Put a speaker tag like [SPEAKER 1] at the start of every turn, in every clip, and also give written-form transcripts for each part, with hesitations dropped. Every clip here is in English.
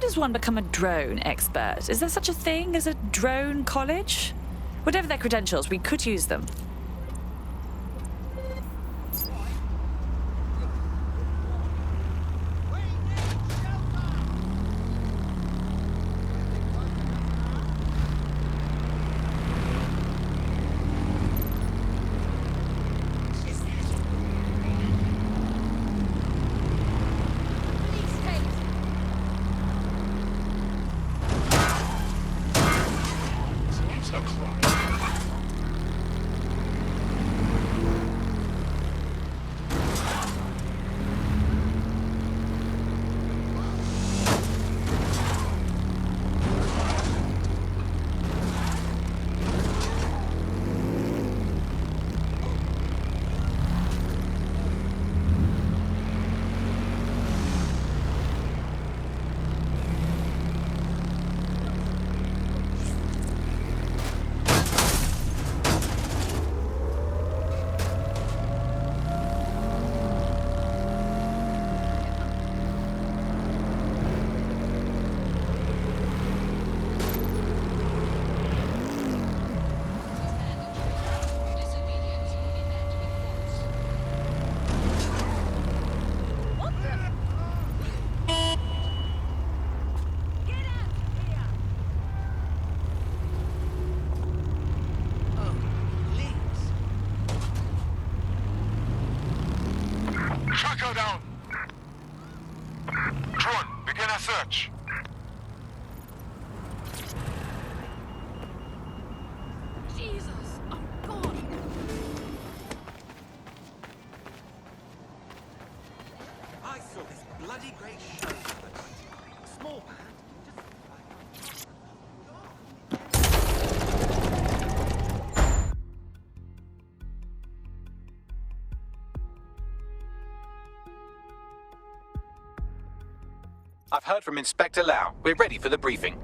[SPEAKER 1] does one become a drone expert? Is there such a thing as a drone college? Whatever their credentials, we could use them.
[SPEAKER 2] Tracker down! Drone, begin a search.
[SPEAKER 3] Jesus! Oh, God!
[SPEAKER 4] I saw this bloody great show the other night. Small band, just
[SPEAKER 5] I've heard from Inspector Lau. We're ready for the briefing.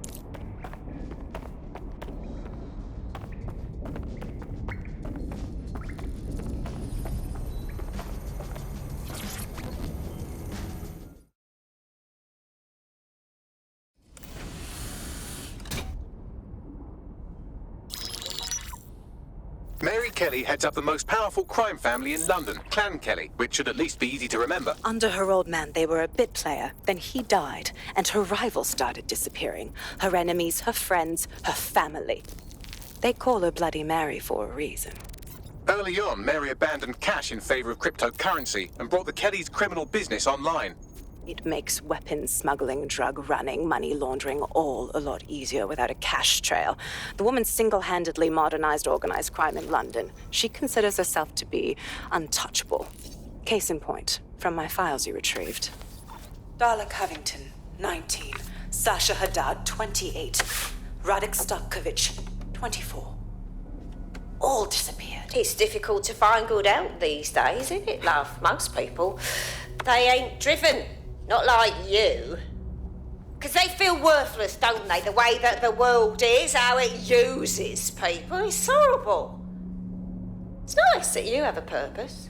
[SPEAKER 5] Mary Kelly heads up the most powerful crime family in London, Clan Kelly, which should at least be easy to remember.
[SPEAKER 6] Under her old man, they were a bit player. Then he died, and her rivals started disappearing. Her enemies, her friends, her family. They call her Bloody Mary for a reason.
[SPEAKER 5] Early on, Mary abandoned cash in favor of cryptocurrency and brought the Kellys' criminal business online.
[SPEAKER 6] It makes weapons smuggling, drug running, money laundering all a lot easier without a cash trail. The woman single-handedly modernized organized crime in London. She considers herself to be untouchable. Case in point, from my files you retrieved. Darla Covington, 19. Sasha Haddad, 28. Radek Starkovich, 24. All disappeared.
[SPEAKER 7] It's difficult to find good help these days, isn't it, love? Most people, they ain't driven. Not like you. Because they feel worthless, don't they? The way that the world is, how it uses people. It's horrible. It's nice that you have a purpose.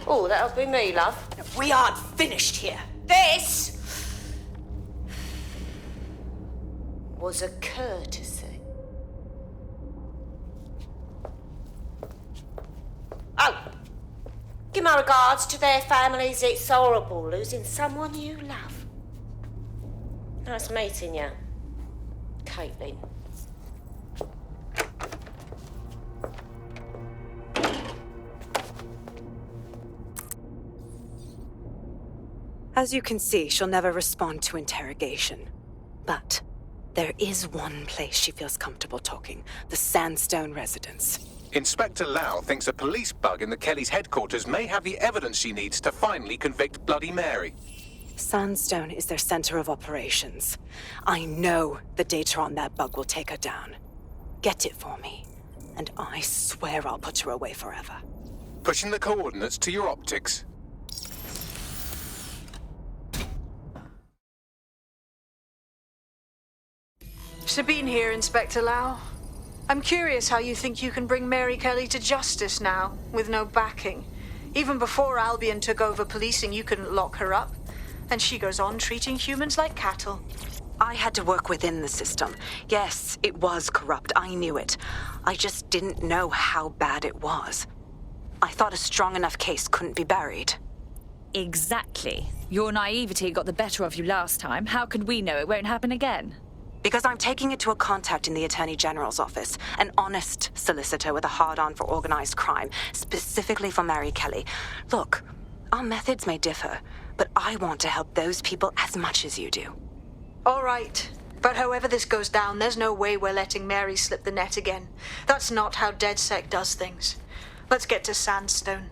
[SPEAKER 7] Oh, that'll be me, love.
[SPEAKER 6] We aren't finished here.
[SPEAKER 7] This was a courtesy. Oh, give my regards to their families. It's horrible losing someone you love. Nice meeting you, Caitlin.
[SPEAKER 6] As you can see, she'll never respond to interrogation. But there is one place she feels comfortable talking, the Sandstone residence.
[SPEAKER 5] Inspector Lau thinks a police bug in the Kellys' headquarters may have the evidence she needs to finally convict Bloody Mary.
[SPEAKER 6] Sandstone is their center of operations. I know the data on that bug will take her down. Get it for me, and I swear I'll put her away forever.
[SPEAKER 5] Pushing the coordinates to your optics.
[SPEAKER 8] Sabine here, Inspector Lau. I'm curious how you think you can bring Mary Kelly to justice now, with no backing. Even before Albion took over policing, you couldn't lock her up. And she goes on treating humans like cattle.
[SPEAKER 6] I had to work within the system. Yes, it was corrupt. I knew it. I just didn't know how bad it was. I thought a strong enough case couldn't be buried.
[SPEAKER 1] Exactly. Your naivety got the better of you last time. How could we know it won't happen again?
[SPEAKER 6] Because I'm taking it to a contact in the Attorney General's office, an honest solicitor with a hard-on for organized crime, specifically for Mary Kelly. Look, our methods may differ, but I want to help those people as much as you do.
[SPEAKER 8] All right. But however this goes down, there's no way we're letting Mary slip the net again. That's not how DedSec does things. Let's get to Sandstone.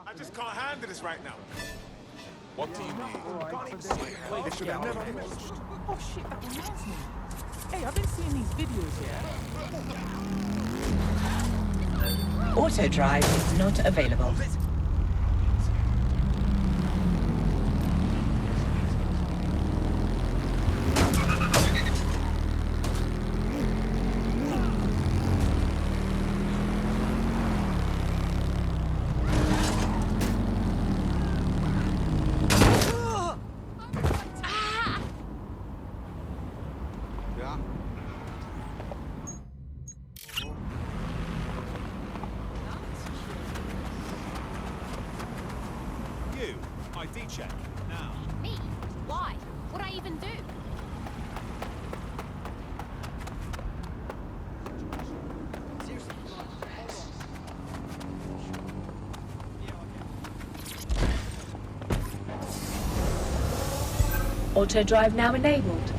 [SPEAKER 2] I just can't handle this right now. What do you mean? I can't even see it. This should have never finished.
[SPEAKER 9] Oh shit, that reminds me. Hey, I've been seeing these videos here.
[SPEAKER 10] Auto drive is not available.
[SPEAKER 2] ID check, now.
[SPEAKER 3] Me? Why? What'd I even do?
[SPEAKER 10] Auto drive now enabled.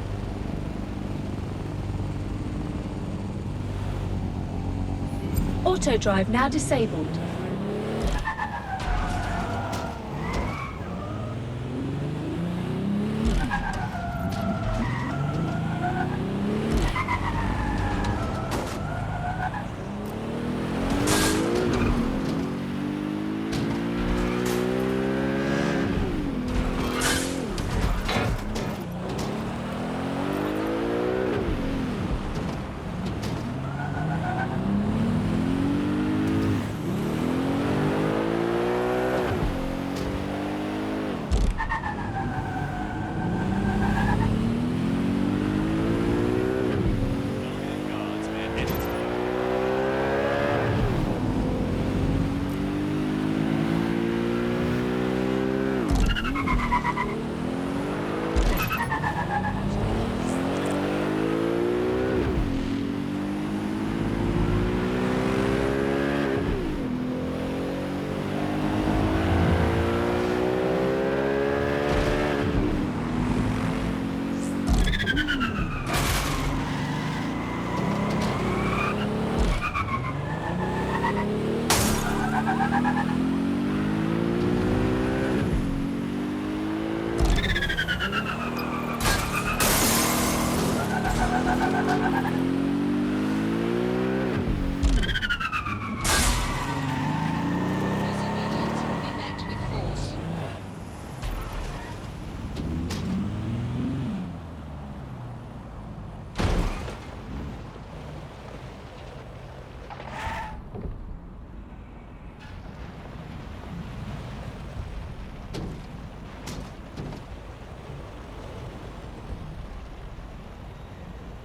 [SPEAKER 10] Auto drive now disabled.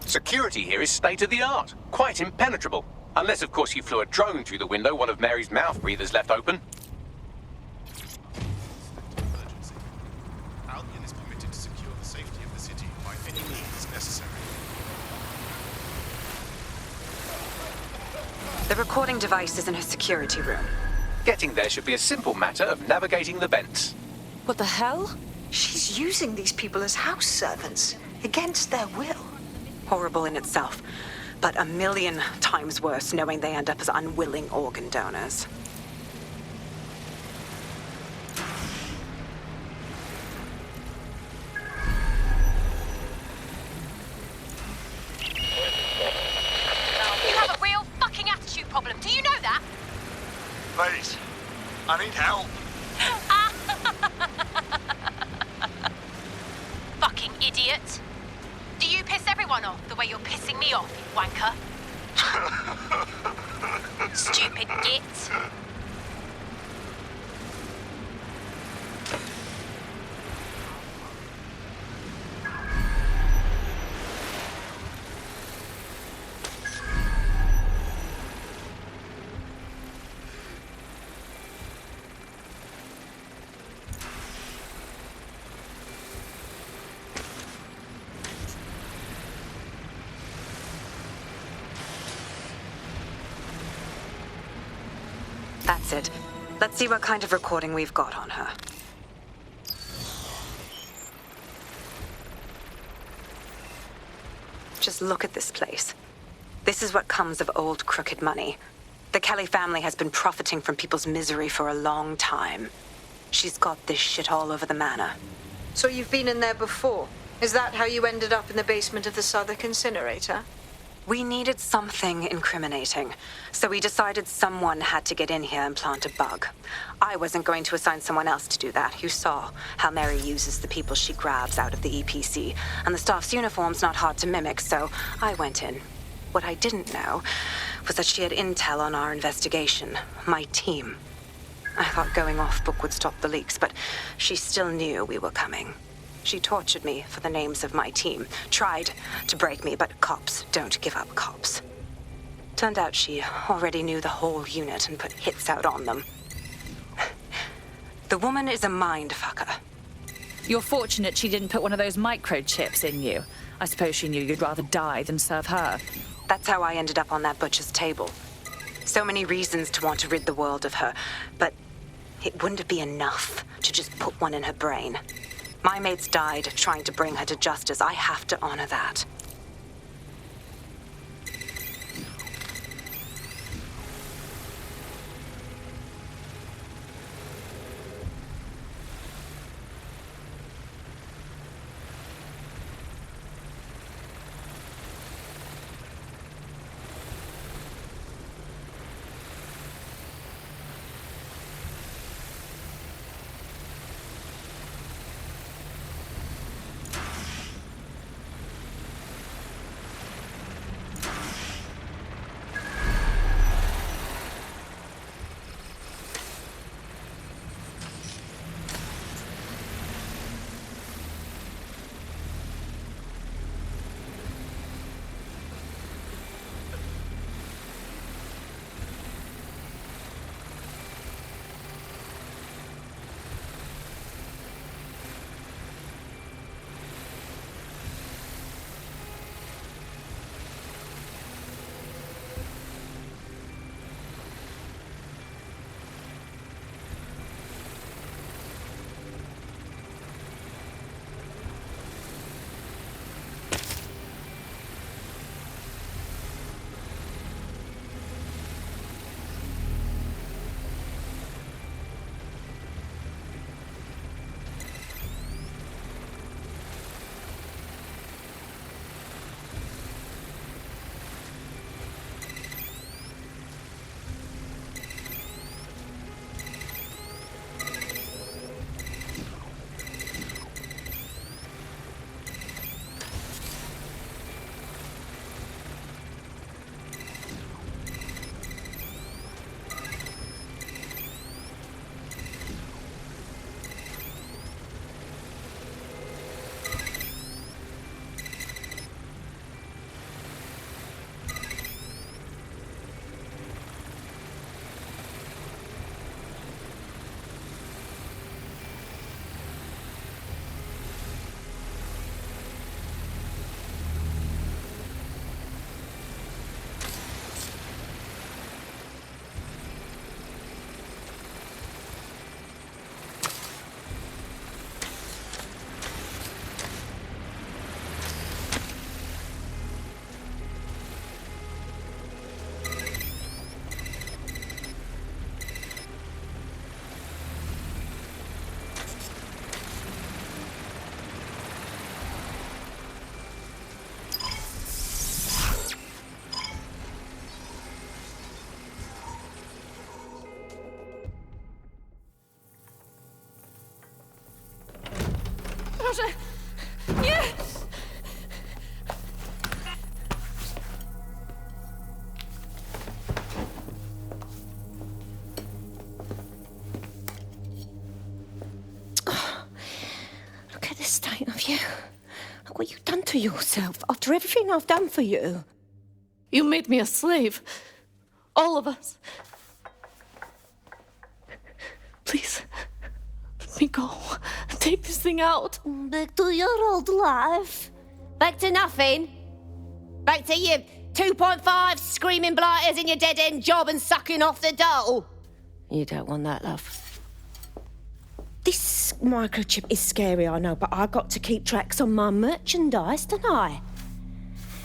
[SPEAKER 5] Security here is state-of-the-art, quite impenetrable. Unless, of course, you flew a drone through the window one of Mary's mouth breathers left open.
[SPEAKER 2] Emergency. Albion is permitted to secure the safety of the city by any means necessary.
[SPEAKER 6] The recording device is in her security room.
[SPEAKER 5] Getting there should be a simple matter of navigating the vents.
[SPEAKER 1] What the hell?
[SPEAKER 8] She's using these people as house servants, against their will.
[SPEAKER 6] Horrible in itself, but a million times worse knowing they end up as unwilling organ donors.
[SPEAKER 3] You have a real fucking attitude problem. Do you know that?
[SPEAKER 2] Please, I need help.
[SPEAKER 3] Fucking idiot. Do you piss everyone off the way you're pissing me off, you wanker? Stupid git.
[SPEAKER 6] That's it. Let's see what kind of recording we've got on her. Just look at this place. This is what comes of old crooked money. The Kelly family has been profiting from people's misery for a long time. She's got this shit all over the manor.
[SPEAKER 8] So you've been in there before? Is that how you ended up in the basement of the Southwark incinerator?
[SPEAKER 6] We needed something incriminating, so we decided someone had to get in here and plant a bug. I wasn't going to assign someone else to do that. You saw how Mary uses the people she grabs out of the EPC, and the staff's uniform's not hard to mimic, so I went in. What I didn't know was that she had intel on our investigation, my team. I thought going off book would stop the leaks, but she still knew we were coming. She tortured me for the names of my team, tried to break me, but cops don't give up cops. Turned out she already knew the whole unit and put hits out on them. The woman is a mind fucker.
[SPEAKER 1] You're fortunate she didn't put one of those microchips in you. I suppose she knew you'd rather die than serve her.
[SPEAKER 6] That's how I ended up on that butcher's table. So many reasons to want to rid the world of her, but it wouldn't be enough to just put one in her brain. My mates died trying to bring her to justice. I have to honor that.
[SPEAKER 7] What you done to yourself after everything I've done for you?
[SPEAKER 11] You made me a slave. All of us. Please, let me go. Take this thing out.
[SPEAKER 7] Back to your old life. Back to nothing. Back to you 2.5 screaming blighters in your dead-end job and sucking off the dole. You don't want that, love. This microchip is scary, I know, but I got to keep tracks on my merchandise, don't I?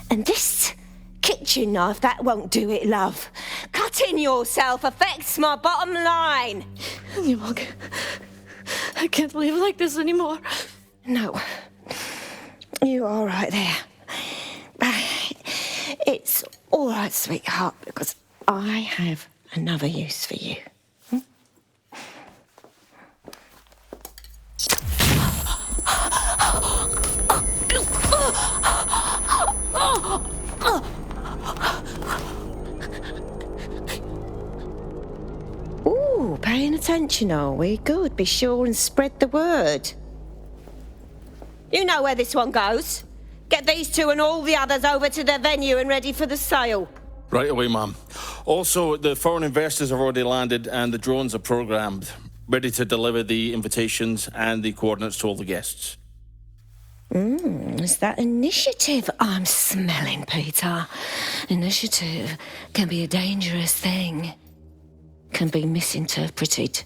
[SPEAKER 7] And this kitchen knife, that won't do it, love. Cutting yourself affects my bottom line.
[SPEAKER 11] I can't live like this anymore.
[SPEAKER 7] No. You're all right there. It's all right, sweetheart, because I have another use for you. Ooh, paying attention, are we? Good. Be sure and spread the word. You know where this one goes. Get these two and all the others over to the venue and ready for the sale.
[SPEAKER 12] Right away, Mum. Also, the foreign investors have already landed and the drones are programmed, ready to deliver the invitations and the coordinates to all the guests.
[SPEAKER 7] It's that initiative I'm smelling, Peter. Initiative can be a dangerous thing. Can be misinterpreted.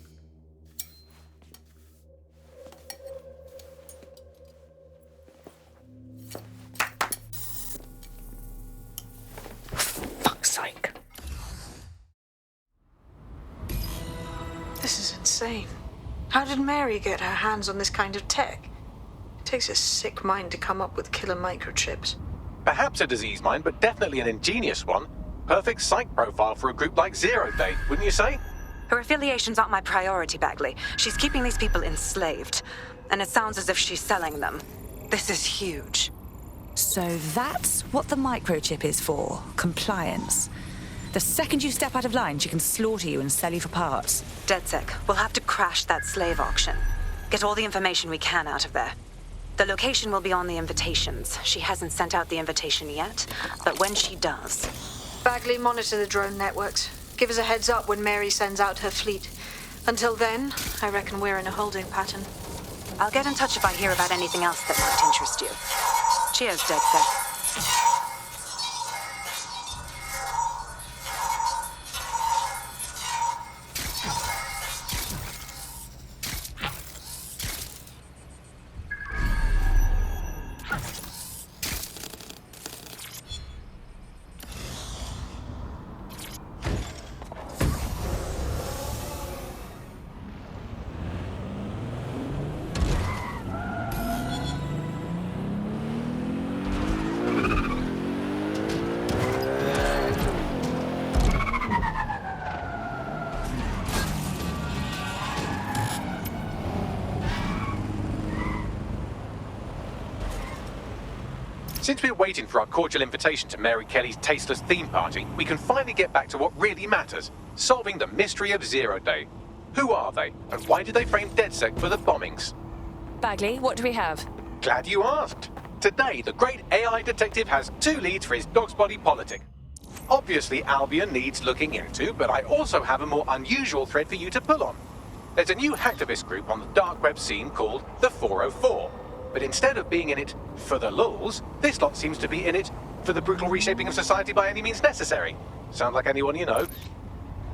[SPEAKER 7] Fuck's sake.
[SPEAKER 8] This is insane. How did Mary get her hands on this kind of tech? It takes a sick mind to come up with killer microchips.
[SPEAKER 5] Perhaps a disease mind, but definitely an ingenious one. Perfect psych profile for a group like Zero Day, wouldn't you say?
[SPEAKER 6] Her affiliations aren't my priority, Bagley. She's keeping these people enslaved. And it sounds as if she's selling them. This is huge.
[SPEAKER 1] So that's what the microchip is for. Compliance. The second you step out of line, she can slaughter you and sell you for parts.
[SPEAKER 6] DedSec, we'll have to crash that slave auction. Get all the information we can out of there. The location will be on the invitations. She hasn't sent out the invitation yet, but when she does...
[SPEAKER 8] Bagley, monitor the drone networks. Give us a heads up when Mary sends out her fleet. Until then, I reckon we're in a holding pattern.
[SPEAKER 6] I'll get in touch if I hear about anything else that might interest you. Cheers, DedSec.
[SPEAKER 5] Since we're waiting for our cordial invitation to Mary Kelly's tasteless theme party, we can finally get back to what really matters, solving the mystery of Zero Day. Who are they, and why did they frame DedSec for the bombings?
[SPEAKER 1] Bagley, what do we have?
[SPEAKER 5] Glad you asked. Today, the great AI detective has 2 leads for his dog's body politic. Obviously, Albion needs looking into, but I also have a more unusual thread for you to pull on. There's a new hacktivist group on the dark web scene called the 404. But instead of being in it for the lulz, this lot seems to be in it for the brutal reshaping of society by any means necessary. Sound like anyone you know?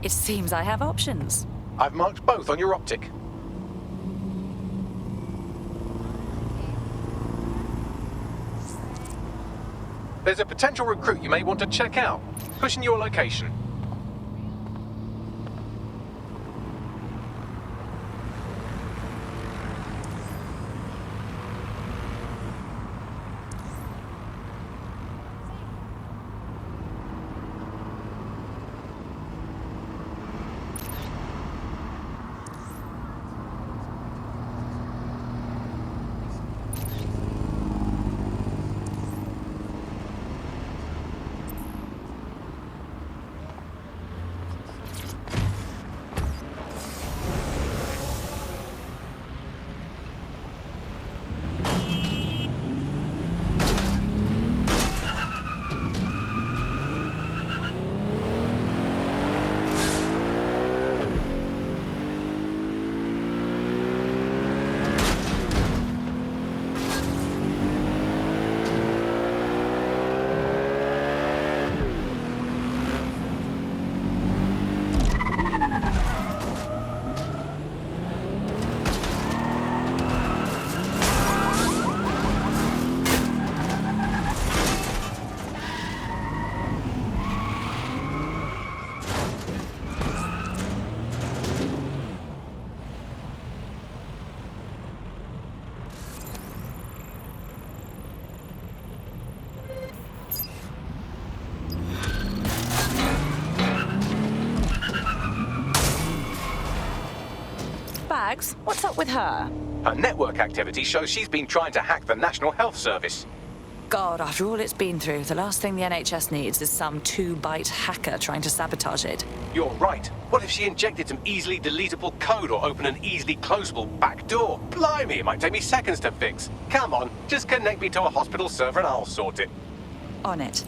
[SPEAKER 1] It seems I have options.
[SPEAKER 5] I've marked both on your optic. There's a potential recruit you may want to check out. Pushing your location.
[SPEAKER 1] Mags, what's up with her?
[SPEAKER 5] Her network activity shows she's been trying to hack the National Health Service.
[SPEAKER 1] God, after all it's been through, the last thing the NHS needs is some 2-byte hacker trying to sabotage it.
[SPEAKER 5] You're right. What if she injected some easily deletable code or opened an easily closable back door? Blimey, it might take me seconds to fix. Come on, just connect me to a hospital server and I'll sort it.
[SPEAKER 1] On it.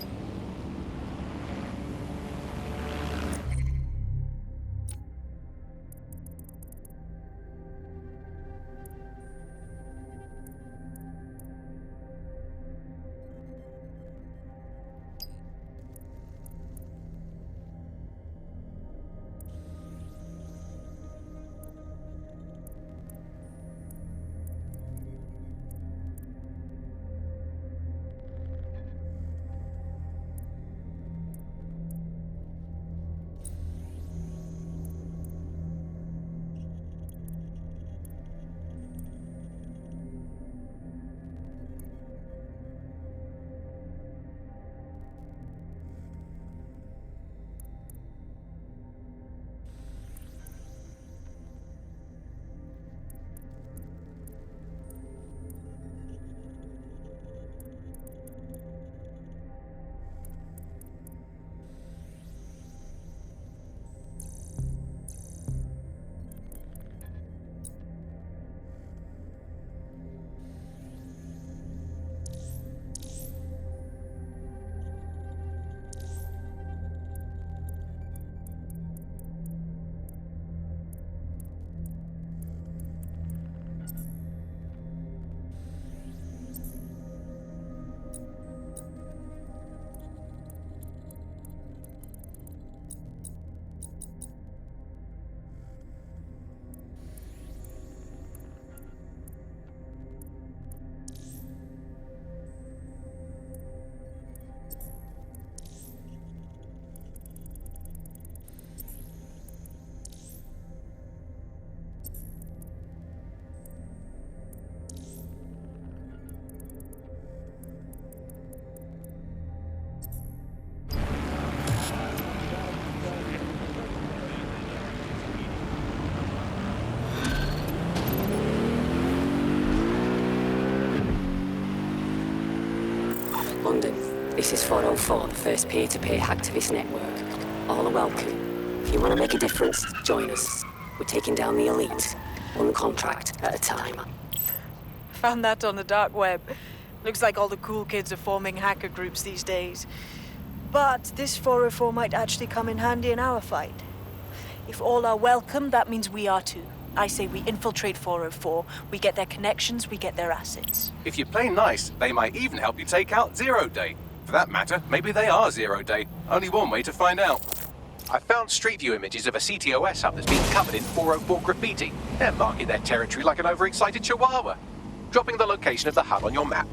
[SPEAKER 13] London. This is 404, the first peer-to-peer hacktivist network. All are welcome. If you want to make a difference, join us. We're taking down the elite, one contract at a time.
[SPEAKER 8] Found that on the dark web. Looks like all the cool kids are forming hacker groups these days. But this 404 might actually come in handy in our fight. If all are welcome, that means we are too. I say we infiltrate 404, we get their connections, we get their assets.
[SPEAKER 5] If you play nice, they might even help you take out Zero Day. For that matter, maybe they are Zero Day. Only one way to find out. I found Street View images of a CTOS hub that's been covered in 404 graffiti. They're marking their territory like an overexcited chihuahua. Dropping the location of the hub on your map.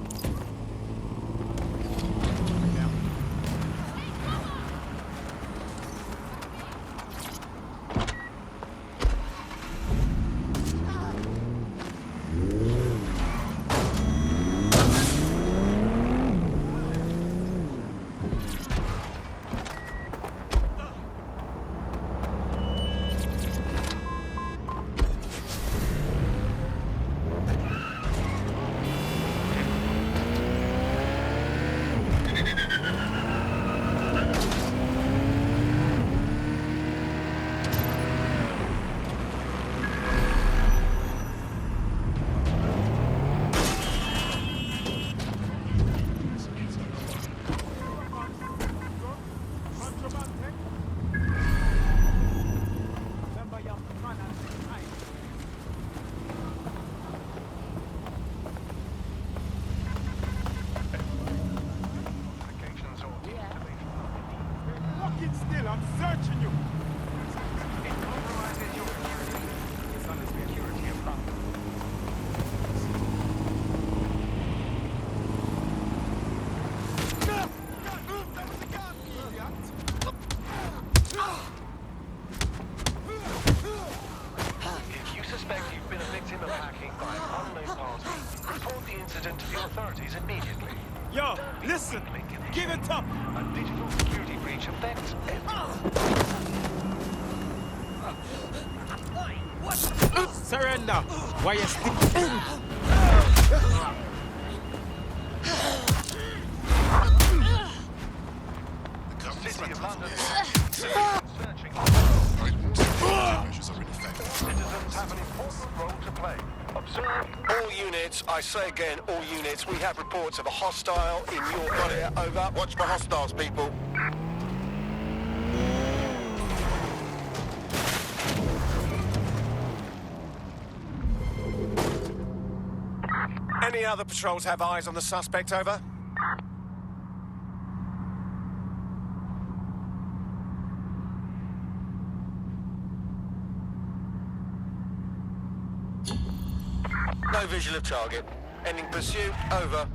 [SPEAKER 2] Still, I'm searching you.
[SPEAKER 14] If you suspect you've been a victim of hacking by an unknown party, report the incident to the authorities immediately.
[SPEAKER 2] Yo, listen, give it up.
[SPEAKER 14] A digital security breach affects everyone.
[SPEAKER 9] Surrender! Why you still...
[SPEAKER 14] City of London. Citizens have an important role to play. Observe.
[SPEAKER 15] All units, I say again, all units, we have reports of a hostile in your area. Over. Watch for hostiles, people.
[SPEAKER 2] Any other patrols have eyes on the suspect, over?
[SPEAKER 15] No visual of target. Ending pursuit. Over.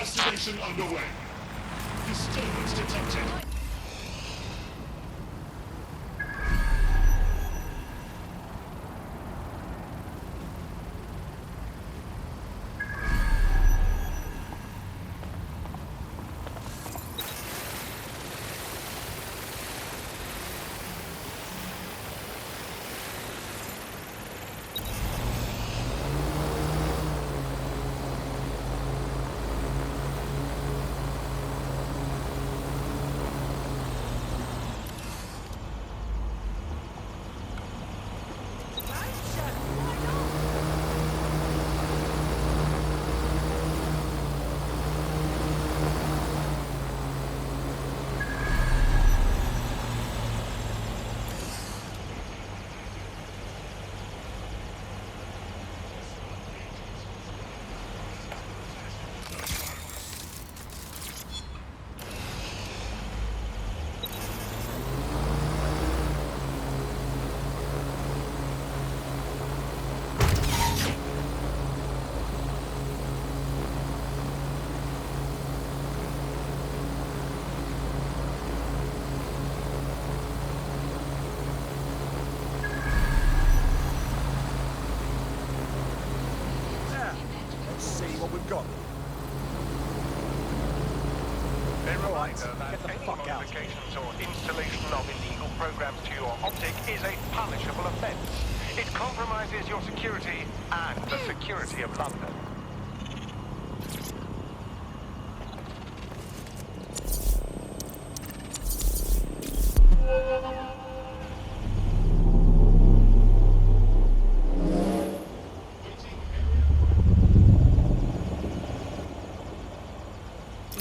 [SPEAKER 16] Investigation underway. Disturbance detected.
[SPEAKER 14] Modifications or installation of illegal programs to your optic is a punishable offence. It compromises your security and the security of London.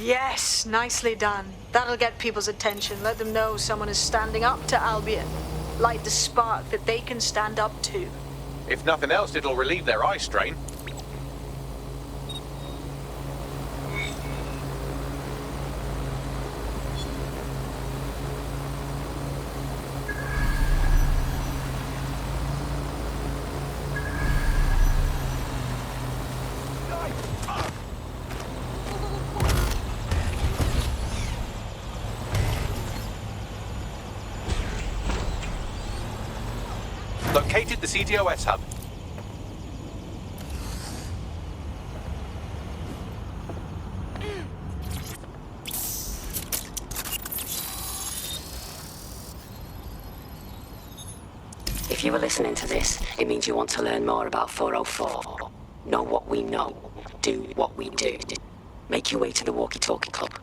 [SPEAKER 8] Yes, nicely done. That'll get people's attention. Let them know someone is standing up to Albion. Light the spark that they can stand up to.
[SPEAKER 5] If nothing else, it'll relieve their eye strain. Located the CTOS hub.
[SPEAKER 13] If you were listening to this, it means you want to learn more about 404. Know what we know. Do what we do. Make your way to the Walkie Talkie Club.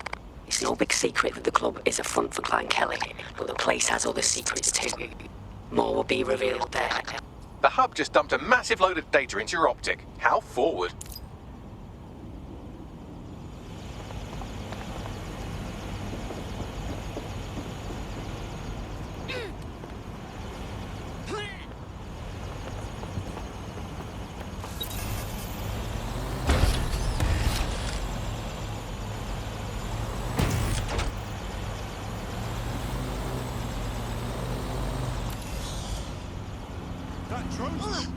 [SPEAKER 13] It's no big secret that the club is a front for Clan Kelly, but the place has other secrets too. More will be revealed there.
[SPEAKER 5] The hub just dumped a massive load of data into your optic. How forward?
[SPEAKER 2] That drone's